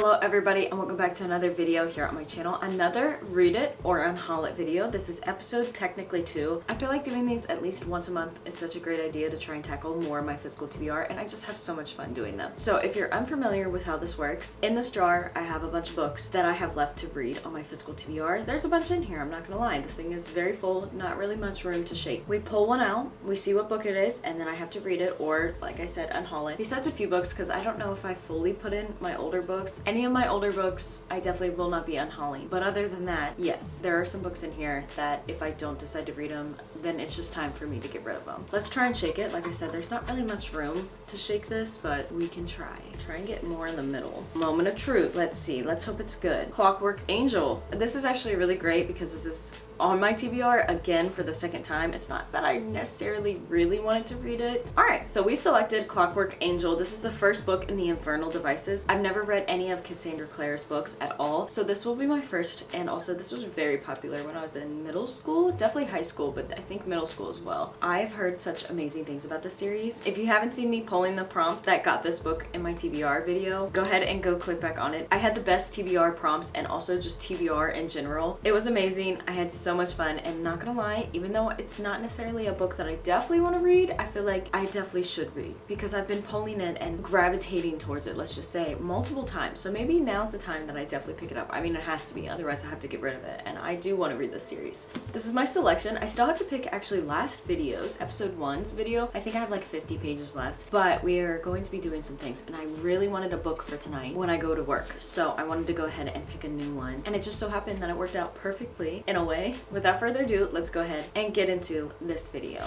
Hello everybody and welcome back to another video here on my channel. Another read it or unhaul it video. This is episode technically 2. I feel like doing these at least once a month is such a great idea to try and tackle more of my physical TBR, and I just have so much fun doing them. So if you're unfamiliar with how this works, in this jar I have a bunch of books that I have left to read on my physical TBR. There's a bunch in here, I'm not gonna lie. This thing is very full, not really much room to shake. We pull one out, we see what book it is, and then I have to read it or, like I said, unhaul it. Besides a few books, because I don't know if I fully put in my older books. Any of my older books I definitely will not be unhauling, but other than that, yes, there are some books in here that if I don't decide to read them, then it's just time for me to get rid of them. Let's try and shake it. Like I said, there's not really much room to shake this, but we can try and get more in the middle. Moment of truth. Let's see, let's hope it's good. Clockwork Angel. This is actually really great because this is on my TBR again for the second time. It's not that I necessarily really wanted to read it. Alright, so we selected Clockwork Angel. This is the first book in the Infernal Devices. I've never read any of Cassandra Clare's books at all, so this will be my first, and also this was very popular when I was in middle school, definitely high school, but I think middle school as well. I've heard such amazing things about this series. If you haven't seen me pulling the prompt that got this book in my TBR video, go ahead and go click back on it. I had the best TBR prompts and also just TBR in general. It was amazing. I had so much fun, and not gonna lie, even though it's not necessarily a book that I definitely want to read, I feel like I definitely should read because I've been pulling it and gravitating towards it, let's just say, multiple times. So maybe now's the time that I definitely pick it up. I mean, it has to be, otherwise I have to get rid of it, and I do want to read this series. This is my selection. I still have to pick actually last video's, episode 1's video. I think I have like 50 pages left, but we are going to be doing some things, and I really wanted a book for tonight when I go to work, so I wanted to go ahead and pick a new one, and it just so happened that it worked out perfectly in a way. Without further ado, let's go ahead and get into this video.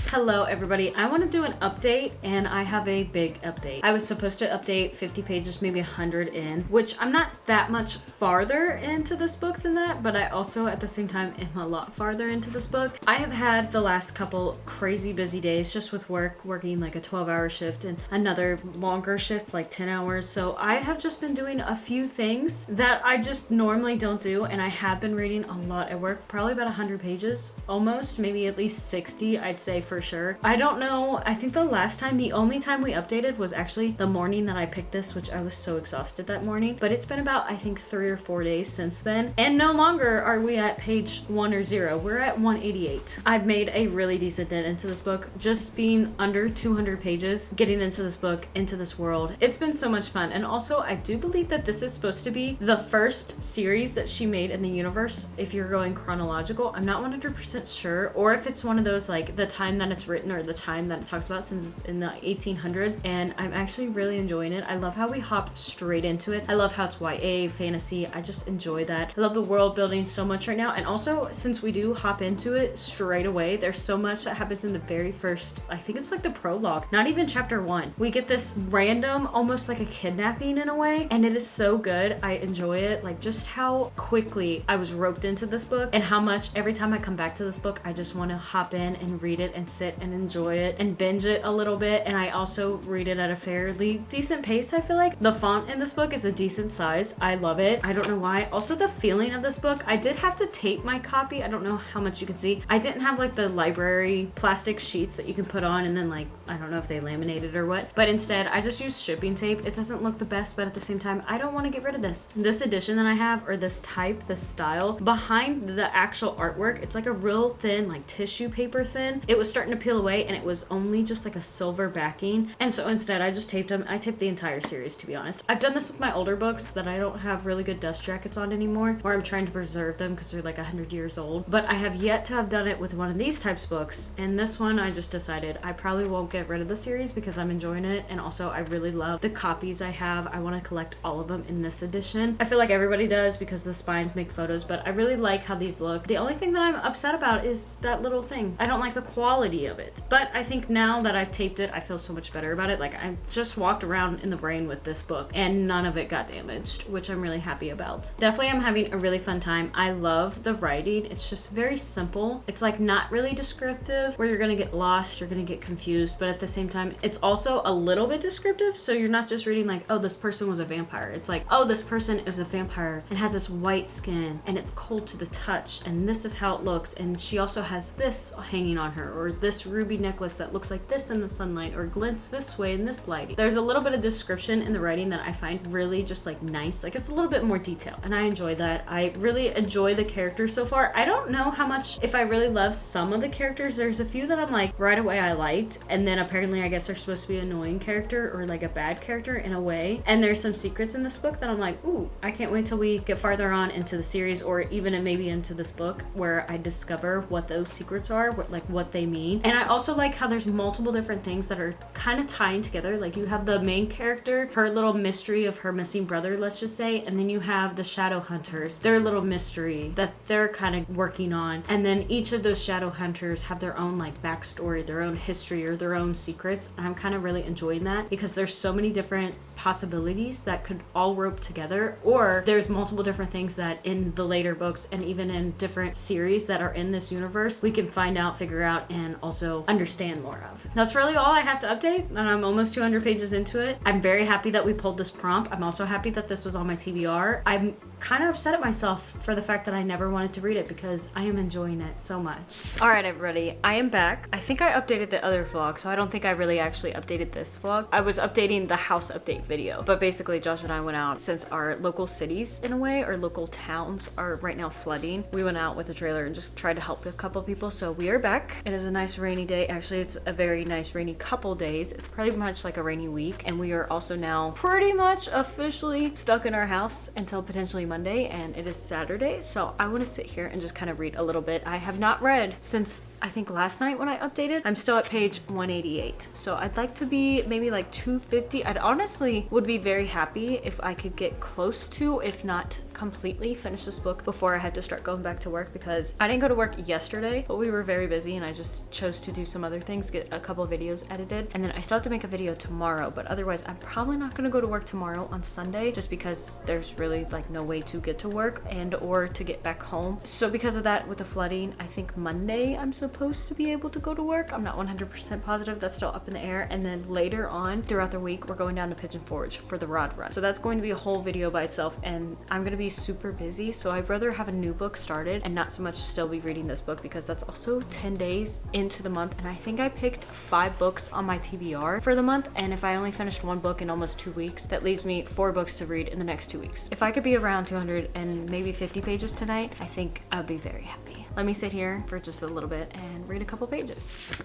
Hello everybody, I want to do an update, and I have a big update. I was supposed to update 50 pages, maybe 100 in, which I'm not that much farther into this book than that, but I also at the same time am a lot farther into this book. I have had the last couple crazy busy days just with work, working like a 12-hour shift and another longer shift, like 10 hours. So I have just been doing a few things that I just normally don't do, and I have been reading a lot at work, probably about 100 pages, almost, maybe at least 60, I'd say for sure. I don't know, I think the only time we updated was actually the morning that I picked this, which I was so exhausted that morning, but it's been about, I think, 3 or 4 days since then, and no longer are we at page 1 or 0, we're at 188. I've made a really decent dent into this book, just being under 200 pages, getting into this book, into this world. It's been so much fun, and also I do believe that this is supposed to be the first series that she made in the universe, if you're going chronological. I'm not 100% sure, or if it's one of those like the time that it's written or the time that it talks about, since it's in the 1800s, and I'm actually really enjoying it. I love how we hop straight into it. I love how it's YA, fantasy. I just enjoy that. I love the world building so much right now, and also since we do hop into it straight away, there's so much that happens in the very first, I think it's like the prologue, not even chapter 1. We get this random, almost like a kidnapping in a way, and it is so good. I enjoy it, like just how quickly I was roped into this book, and how much every time I come back to this book I just want to hop in and read it and sit and enjoy it and binge it a little bit. And I also read it at a fairly decent pace. I feel like the font in this book is a decent size. I love it. I don't know why. Also, the feeling of this book, I did have to tape my copy. I don't know how much you can see. I didn't have like the library plastic sheets that you can put on and then like, I don't know if they laminated or what, but instead I just used shipping tape. It doesn't look the best, but at the same time I don't want to get rid of this. This edition that I have, or this type, this style, behind the actual artwork, it's like a real thin, like tissue paper thin. It was starting starting to peel away and it was only just like a silver backing. And so instead I just taped them. I taped the entire series, to be honest. I've done this with my older books that I don't have really good dust jackets on anymore, or I'm trying to preserve them because they're like 100 years old. But I have yet to have done it with one of these types of books. And this one I just decided I probably won't get rid of the series because I'm enjoying it. And also I really love the copies I have. I want to collect all of them in this edition. I feel like everybody does because the spines make photos, but I really like how these look. The only thing that I'm upset about is that little thing. I don't like the quality of it, but I think now that I've taped it, I feel so much better about it. Like I just walked around in the rain with this book and none of it got damaged, which I'm really happy about. Definitely I'm having a really fun time. I love the writing. It's just very simple. It's like not really descriptive where you're gonna get lost, you're gonna get confused, but at the same time, it's also a little bit descriptive. So you're not just reading like, oh, this person was a vampire. It's like, oh, this person is a vampire and has this white skin and it's cold to the touch and this is how it looks. And she also has this hanging on her, or this ruby necklace that looks like this in the sunlight or glints this way in this lighting. There's a little bit of description in the writing that I find really just like nice. Like it's a little bit more detail and I enjoy that. I really enjoy the characters so far. I don't know how much, if I really love some of the characters. There's a few that I'm like right away I liked, and then apparently I guess they're supposed to be an annoying character or like a bad character in a way. And there's some secrets in this book that I'm like, ooh, I can't wait till we get farther on into the series, or even maybe into this book where I discover what those secrets are, what they mean. And I also like how there's multiple different things that are kind of tying together. Like you have the main character, her little mystery of her missing brother, let's just say, and then you have the shadow hunters, their little mystery that they're kind of working on. And then each of those shadow hunters have their own like backstory, their own history, or their own secrets. And I'm kind of really enjoying that because there's so many different possibilities that could all rope together, or there's multiple different things that in the later books and even in different series that are in this universe we can find out, figure out, and also understand more of. That's really all I have to update, and I'm almost 200 pages into it. I'm very happy that we pulled this prompt. I'm also happy that this was on my TBR. I'm kind of upset at myself for the fact that I never wanted to read it because I am enjoying it so much. All right, everybody, I am back. I think I updated the other vlog, so I don't think I really actually updated this vlog. I was updating the house update video, but basically Josh and I went out since our local cities in a way, or local towns are right now flooding. We went out with a trailer and just tried to help a couple people. So we are back. It is a nice rainy day. Actually, it's a very nice rainy couple days. It's pretty much like a rainy week. And we are also now pretty much officially stuck in our house until potentially Monday, and it is Saturday. So I want to sit here and just kind of read a little bit. I have not read since I think last night when I updated. I'm still at page 188. So I'd like to be maybe like 250. I'd honestly would be very happy if I could get close to, if not completely finish this book before I had to start going back to work, because I didn't go to work yesterday, but we were very busy and I just chose to do some other things, get a couple of videos edited, and then I still have to make a video tomorrow. But otherwise I'm probably not gonna go to work tomorrow on Sunday just because there's really like no way to get to work and or to get back home. So because of that, with the flooding, I think Monday I'm supposed to be able to go to work. I'm not 100% positive. That's still up in the air. And then later on throughout the week we're going down to Pigeon Forge for the rod run, so that's going to be a whole video by itself, and I'm gonna be super busy. So I'd rather have a new book started and not so much still be reading this book, because that's also 10 days into the month, and I think I picked 5 books on my TBR for the month, and if I only finished 1 book in almost 2 weeks, that leaves me 4 books to read in the next 2 weeks. If I could be around 200 and maybe 50 pages tonight, I think I'd be very happy. Let me sit here for just a little bit and read a couple pages.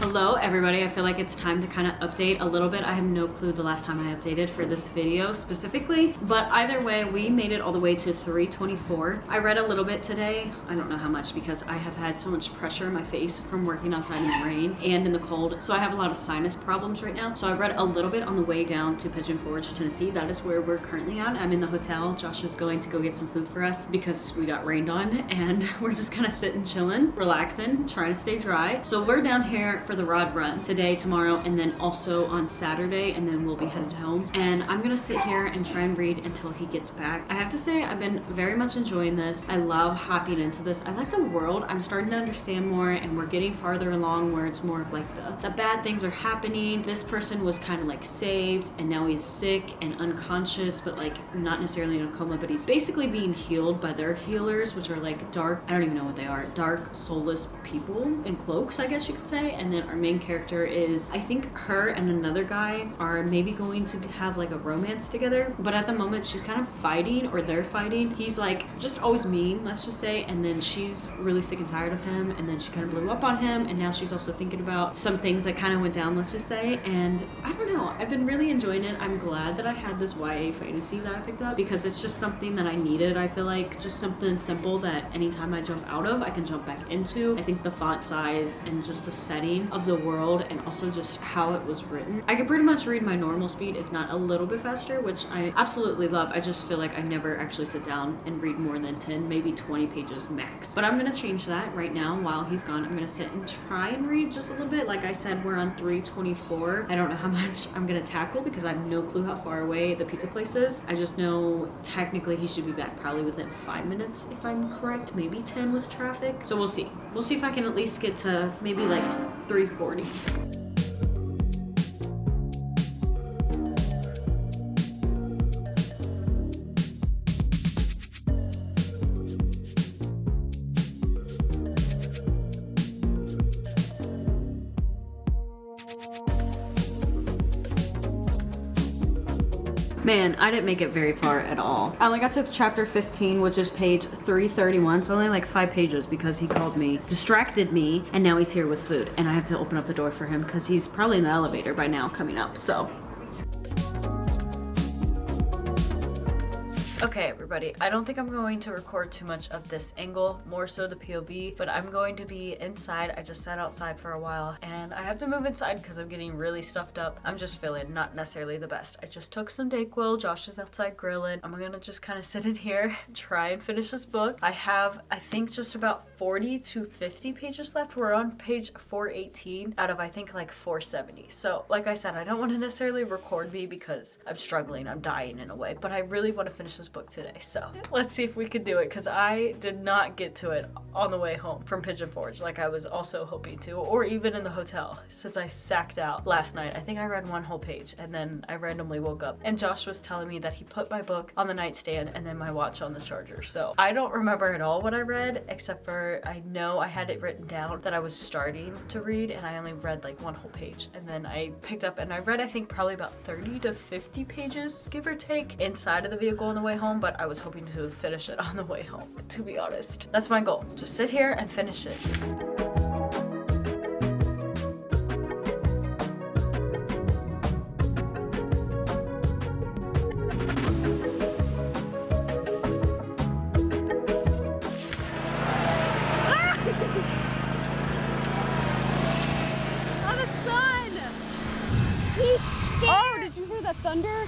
Hello everybody, I feel like it's time to kind of update a little bit. I have no clue the last time I updated for this video specifically, but either way, we made it all the way to 324. I read a little bit today. I don't know how much because I have had so much pressure in my face from working outside in the rain and in the cold, so I have a lot of sinus problems right now. So I read a little bit on the way down to Pigeon Forge, Tennessee. That is where we're currently at. I'm in the hotel. Josh is going to go get some food for us because we got rained on, and we're just kind of sitting, chilling, relaxing, trying to stay dry. So we're down here for the the Rod Run today, tomorrow, and then also on Saturday, and then we'll be headed home. And I'm gonna sit here and try and read until he gets back. I have to say, I've been very much enjoying this. I love hopping into this. I like the world. I'm starting to understand more, and we're getting farther along where it's more of like the bad things are happening. This person was kind of like saved, and now he's sick and unconscious, but like not necessarily in a coma, but he's basically being healed by their healers, which are like dark, I don't even know what they are, dark, soulless people in cloaks, I guess you could say. And then our main character is, I think her and another guy are maybe going to have like a romance together, but at the moment she's kind of fighting, or they're fighting. He's like just always mean, let's just say, and then she's really sick and tired of him, and then she kind of blew up on him, and now she's also thinking about some things that kind of went down, let's just say. And I don't know, I've been really enjoying it. I'm glad that I had this YA fantasy that I picked up, because it's just something that I needed. I feel like just something simple that anytime I jump out of, I can jump back into. I think the font size and just the setting of the world, and also just how it was written, I could pretty much read my normal speed, if not a little bit faster, which I absolutely love. I just feel like I never actually sit down and read more than 10, maybe 20 pages max. But I'm gonna change that right now while he's gone. I'm gonna sit and try and read just a little bit. Like I said, we're on 324. I don't know how much I'm gonna tackle because I have no clue how far away the pizza place is. I just know technically he should be back probably within 5 minutes if I'm correct, maybe 10 with traffic. So we'll see. We'll see if I can at least get to maybe like 340. Man, I didn't make it very far at all. I only got to chapter 15, which is page 331, so only like 5 pages, because he called me, distracted me, and now he's here with food, and I have to open up the door for him because he's probably in the elevator by now coming up, so. Okay, everybody, I don't think I'm going to record too much of this angle, more so the POV, but I'm going to be inside. I just sat outside for a while, and I have to move inside because I'm getting really stuffed up. I'm just feeling not necessarily the best. I just took some Dayquil. Josh is outside grilling. I'm gonna just kind of sit in here, try and finish this book. I have, I think, just about 40 to 50 pages left. We're on page 418 out of, I think, like 470. So, like I said, I don't want to necessarily record me because I'm struggling. I'm dying in a way, but I really want to finish this book today, so let's see if we can do it, because I did not get to it on the way home from Pigeon Forge like I was also hoping to, or even in the hotel, since I sacked out last night. I think I read one whole page, and then I randomly woke up, and Josh was telling me that he put my book on the nightstand and then my watch on the charger. So I don't remember at all what I read, except for I know I had it written down that I was starting to read, and I only read like one whole page, and then I picked up and I read, I think, probably about 30 to 50 pages, give or take, inside of the vehicle on the way home, but I was hoping to finish it on the way home, to be honest. That's my goal. Just sit here and finish it. Oh, the sun! He's scared. Oh, did you hear that thunder?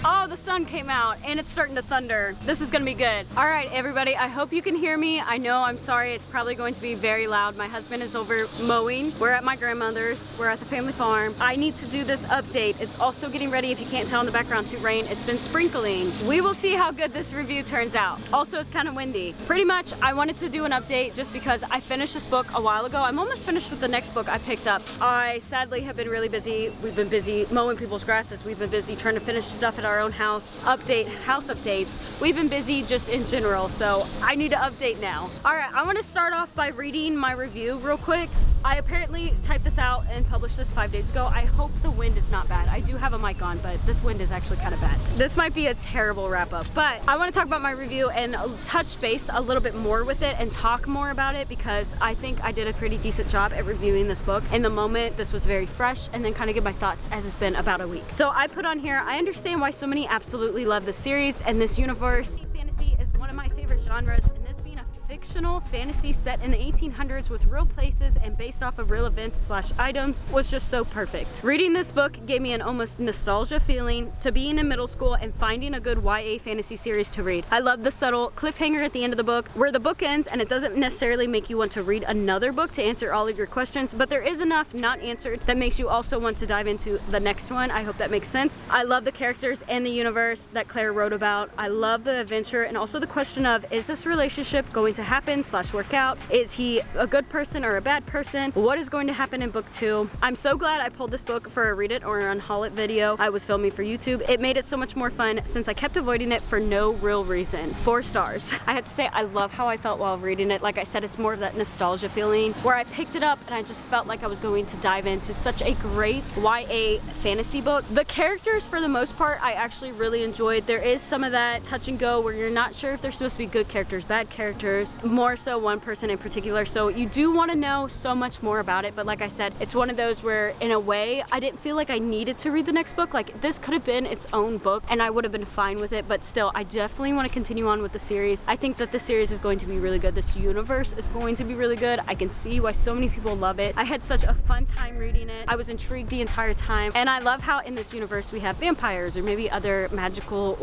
Oh, the sun came out and it's starting to thunder. This is gonna be good. All right, everybody, I hope you can hear me. I know, I'm sorry, it's probably going to be very loud. My husband is over mowing. We're at my grandmother's. We're at the family farm. I need to do this update. It's also getting ready, if you can't tell in the background, to rain. It's been sprinkling. We will see how good this review turns out. Also, it's kind of windy. Pretty much, I wanted to do an update just because I finished this book a while ago. I'm almost finished with the next book I picked up. I sadly have been really busy. We've been busy mowing people's grasses. We've been busy trying to finish stuff at our own house, house updates. We've been busy just in general, so I need to update now. All right, I want to start off by reading my review real quick. I apparently typed this out and published this 5 days ago. I hope the wind is not bad. I do have a mic on, but this wind is actually kind of bad. This might be a terrible wrap up, but I want to talk about my review and touch base a little bit more with it and talk more about it, because I think I did a pretty decent job at reviewing this book. In the moment, this was very fresh, and then kind of give my thoughts as it's been about a week. So I put on here, I understand why so many absolutely love this series and this universe. Fantasy is one of my favorite genres, and this being a fictional fantasy set in the 1800s with real places and based off of real events / items was just so perfect. Reading this book gave me an almost nostalgia feeling to being in middle school and finding a good YA fantasy series to read. I love the subtle cliffhanger at the end of the book where the book ends and it doesn't necessarily make you want to read another book to answer all of your questions, but there is enough not answered that makes you also want to dive into the next one. I hope that makes sense. I love the characters and the universe that Claire wrote about. I love the adventure and also the question of, is this relationship going to happen / work out? Is he a good person or a bad person? What is going to happen in book 2? I'm so glad I pulled this book for a read it or an unhaul it video I was filming for YouTube. It made it so much more fun since I kept avoiding it for no real reason. 4 stars. I have to say I love how I felt while reading it. Like I said, it's more of that nostalgia feeling where I picked it up and I just felt like I was going to dive into such a great YA fantasy book. The characters for the most part I actually really enjoyed. There is some of that touch and go where you're not sure if they're supposed to be good characters, bad characters, more so one person in particular, so you do want to know so much more about it. But like I said, it's one of those where in a way I didn't feel like I needed to read the next book. Like this could have been its own book and I would have been fine with it, but still I definitely want to continue on with the series. I think that the series is going to be really good. This universe is going to be really good. I can see why so many people love it. I had such a fun time reading it. I was intrigued the entire time, and I love how in this universe we have vampires or maybe other magical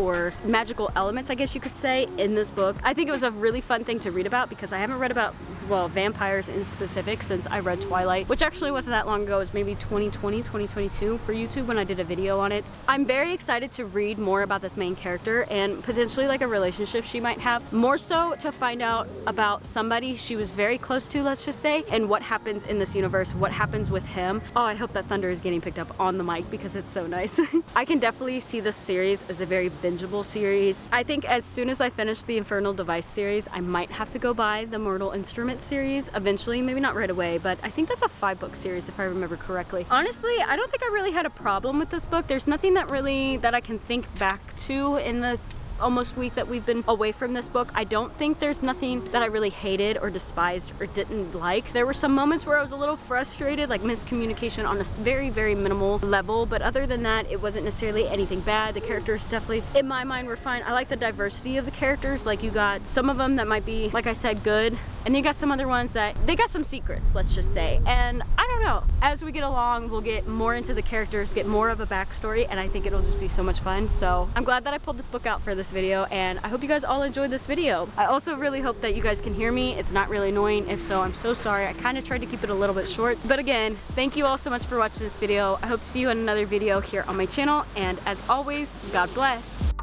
elements, I guess you could say, in this book. I think it was a really fun thing to read about because I haven't read about, well, vampires in specific since I read Twilight, which actually wasn't that long ago. It was maybe 2020, 2022 for YouTube when I did a video on it. I'm very excited to read more about this main character and potentially like a relationship she might have, more so to find out about somebody she was very close to, let's just say, and what happens in this universe, what happens with him. Oh, I hope that thunder is getting picked up on the mic because it's so nice. I can definitely see this series as a very bingeable series. I think as soon as I finish the Infernal Device series, I might have to go buy the Mortal Instrument series eventually, maybe not right away, but I think that's a 5-book series if I remember correctly. Honestly, I don't think I really had a problem with this book. There's nothing that I can think back to in the almost week that we've been away from this book. I don't think there's nothing that I really hated or despised or didn't like. There were some moments where I was a little frustrated, like miscommunication on a very, very minimal level, but other than that, it wasn't necessarily anything bad. The characters definitely, in my mind, were fine. I like the diversity of the characters. Like you got some of them that might be, like I said, good, and then you got some other ones that, they got some secrets, let's just say. And I don't know, as we get along, we'll get more into the characters, get more of a backstory, and I think it'll just be so much fun. So I'm glad that I pulled this book out for this video, and I hope you guys all enjoyed this video. I also really hope that you guys can hear me. It's not really annoying. If so, I'm so sorry. I kind of tried to keep it a little bit short, but again, thank you all so much for watching this video. I hope to see you in another video here on my channel, and as always, God bless.